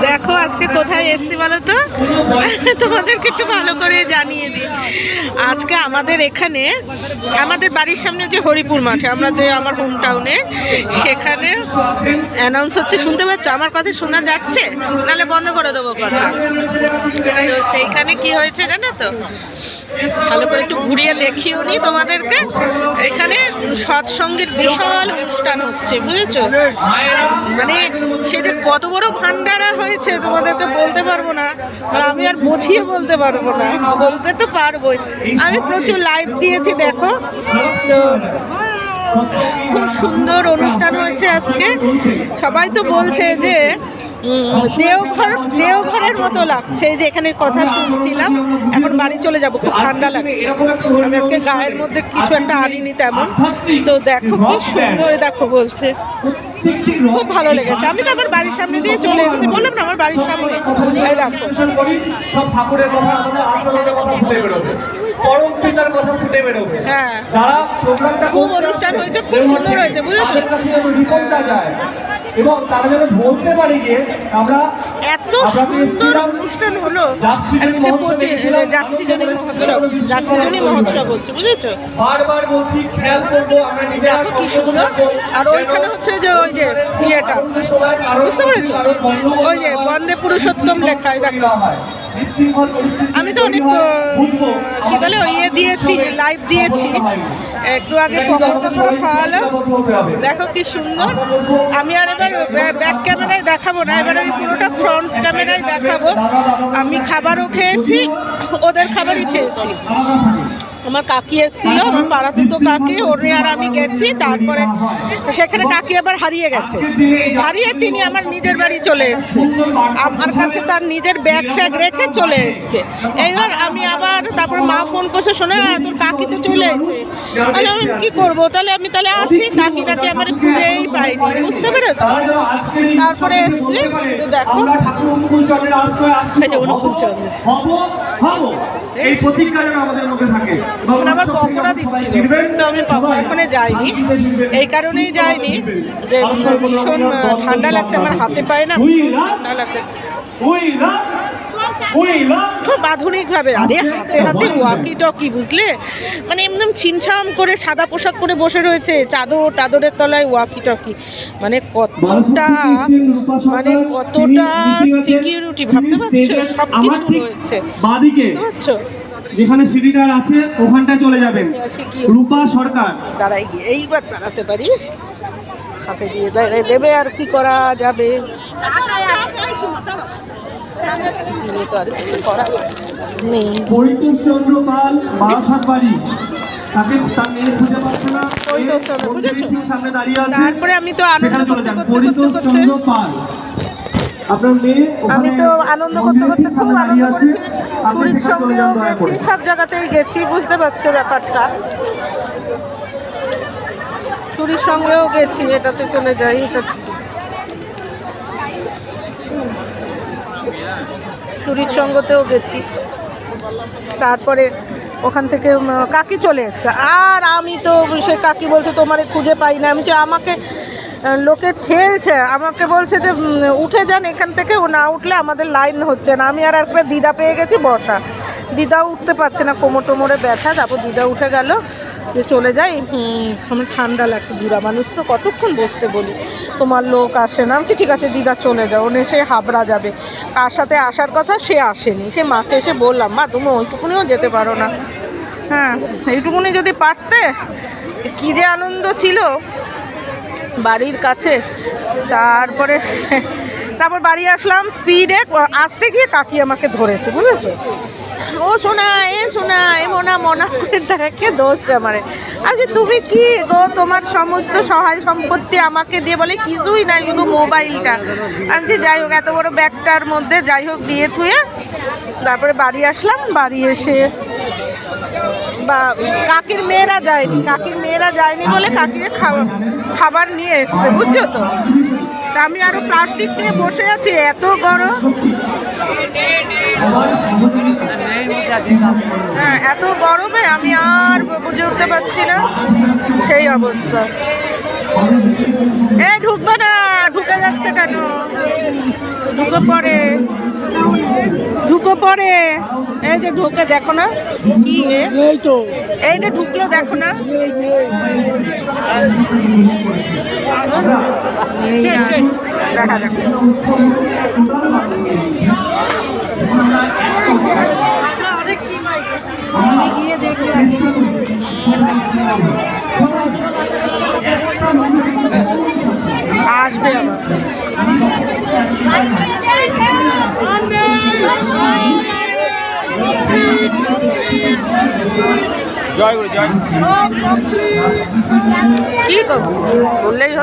দেখো আজকে কোথায় এসছি বলো তো, তোমাদেরকে একটু ভালো করে জানিয়ে দিই। আজকে আমাদের এখানে, আমাদের বাড়ির সামনে যে হরিপুর মাঠে, আমার হোম টাউনে, সেখানে অ্যানাউন্স হচ্ছে, শুনতে পাচ্ছ? আমার কথা শোনা যাচ্ছে? নাহলে বন্ধ করে দেবো কথা। তো সেইখানে কি হয়েছে জানো তো, ভালো করে একটু ঘুরিয়ে দেখিও নি তোমাদেরকে। এখানে সৎসঙ্গের বিশাল অনুষ্ঠান হচ্ছে, বুঝেছো? মানে সে যে কত বড় ভান্ডারা হয়েছে তোমাদেরকে বলতে পারবো না, মানে আমি আর বুঝিয়ে বলতে পারবো না, বলতে তো পারবোই। আমি প্রচুর লাইভ দিয়েছি, দেখো তো। খুব সুন্দর অনুষ্ঠান হয়েছে আজকে। সবাই তো বলছে যে দেওঘরের মতো লাগছে। এই যে এখানে কথা শুনছিলাম, এখন বাড়ি চলে যাব, খুব ঠান্ডা লাগছে। আমি আজকে গায়ের মধ্যে কিছু একটা আনিনি তেমন। তো দেখো কি সুন্দর, দেখো বলছে, খুব ভালো লেগেছে। আমি তো আমার বাড়ির সামনে দিয়ে চলে এসেছি, বললাম না আমার বাড়ির সামনে। এই দেখো হ্যাঁ, খুব অনুষ্ঠান হয়েছে, খুব সুন্দর হয়েছে, বুঝেছো? এবং তারা যেন বলতে পারে গিয়ে আমরা এত সুন্দর অনুষ্ঠান হলো আজকে। জাকসিজনী মহোৎসব হচ্ছে, বুঝেছো? বারবার বলছি, খেয়াল করবো আমরা নিজেরা কি সুন্দর। আর ওইখানে হচ্ছে যে ওই যে ইয়েটা, বুঝতে পেরেছো? ওই যে বন্দে পুরুষোত্তম লেখায়, দেখো। আমি তো অনেক কি বলে ইয়ে দিয়েছি, লাইভ দিয়েছি একটু আগে, খাওয়ালো। দেখো কি সুন্দর। আমি আর এবার ব্যাক ক্যামেরায় দেখাবো না, এবার আমি পুরোটা ফ্রন্ট ক্যামেরায় দেখাবো। আমি খাবারও খেয়েছি, ওদের খাবারই খেয়েছি। আমার কাকি এসেছিল, আমার পাড়াতে তো কাকি, ওরে আর আমি গেছি। তারপরে সেখানে কাকি আবার হারিয়ে গেছে, হারিয়ে তিনি আমার নিজের বাড়ি চলে এসছে। আমার কাছে তার নিজের ব্যাগ ফ্যাগ রেখে চলে এসছে। এইবার আমি আবার, তারপরে মা ফোন করছে, শোনো তোর কাকি তো চলে এসেছে। তাহলে আমি কী করবো, তাহলে আমি আসি। কাকিটাকে আমার খুঁজেই পাইনি, বুঝতে পেরেছো? তারপরে এসছি, তো দেখো এই প্রতিজ্ঞা যেন আমাদের মধ্যে থাকে। এখন আবার পকোড়া দিচ্ছিল, তো আমি এখানে যাইনি, এই কারণেই যাইনি যে ভীষণ ঠান্ডা লাগছে, আমার হাতে পায়ে না ঠান্ডা লাগছে খুব আধুনিকভাবে। আরে হাতে হাতে ওয়াকি টকি, বুঝলে? মানে একদম ছিমছাম করে সাদা পোশাক পরে বসে রয়েছে, চাদরের তলায় ওয়াকি টকি। মানে কতটা সিকিউরিটি, ভাবতে পারছো? সব কিছু রয়েছে, বুঝতে পারছো? যেখানে সিঁড়িটা আছে ওখানটা চলে যাবেন। রূপা সরকার দাঁড়াই গিয়ে এইবার দাঁড়াতে পারি, হাতে দিয়ে দেবে, আর কি করা যাবে? তারপরে আমি তো আনন্দ করতে খুব আনন্দ করেছি, পুরীর সঙ্গেও গেছি, সব জায়গাতেই গেছি, বুঝতে পারছো ব্যাপারটা? পুরীর সঙ্গেও গেছি, এটাতে চলে যাই, এটা পুরীর সঙ্গতেও গেছি। তারপরে ওখান থেকে কাকি চলে এসছে, আর আমি তো সে কাকি বলছে তোমারে খুঁজে পাই না। আমি যে আমাকে লোকে ঠেলছে, আমাকে বলছে যে উঠে যান এখান থেকে, ও না উঠলে আমাদের লাইন হচ্ছে না। আমি আর একটা দিদা পেয়ে গেছি, বর্ষা দিদাও উঠতে পারছে না, কোমরে ব্যথা। তারপর দিদা উঠে গেল, যে চলে যাই, আমার ঠান্ডা লাগছে, বুড়া মানুষ তো কতক্ষণ বসতে বলি, তোমার লোক আসে না। আমি ঠিক আছে দিদা চলে যাও, সে হাবড়া যাবে, কার সাথে আসার কথা সে আসেনি। সে মাকে এসে বললাম, মা তুমি ওইটুকুনিও যেতে পারো না? হ্যাঁ, এইটুকুনি যদি পারতে, কী যে আনন্দ ছিল বাড়ির কাছে। তারপর বাড়ি আসলাম, স্পিডে আসতে গিয়ে কাকি আমাকে ধরেছে, বুঝেছো? ও শোনা এ মনা করে দেখে দোষ আমারে। আচ্ছা তুমি কি গো, তোমার সমস্ত সহায় সম্পত্তি আমাকে দিয়ে, বলে কিছুই নাই, শুধু মোবাইলটা। আমি যাই হোক, এত বড় ব্যাগটার মধ্যে যাই হোক দিয়ে থুয়ে তারপরে বাড়ি আসলাম। বাড়ি এসে বা কাকির মেয়েরা যায়নি বলে কাকিরে খাবার নিয়ে এসছে, বুঝছো তো? আমি আরো প্লাস্টিক নিয়ে বসে আছি, এত গরম। হ্যাঁ, এত গরমে আমি আর বুঝে উঠতে পারছি না, সেই অবস্থা। ঢুকবে না, ঢুকে যাচ্ছে। যাচ্ছে কেন? ঢুকে পড়ে, ঢুকে পড়ে। এই যে ঢুকে দেখো না কি এই তো, এই যে ঢুকলো দেখো না। শেষ, শেষ। দেখা যাক। আসবে আবার। জয় গুরু জয়। কি করবো বললেই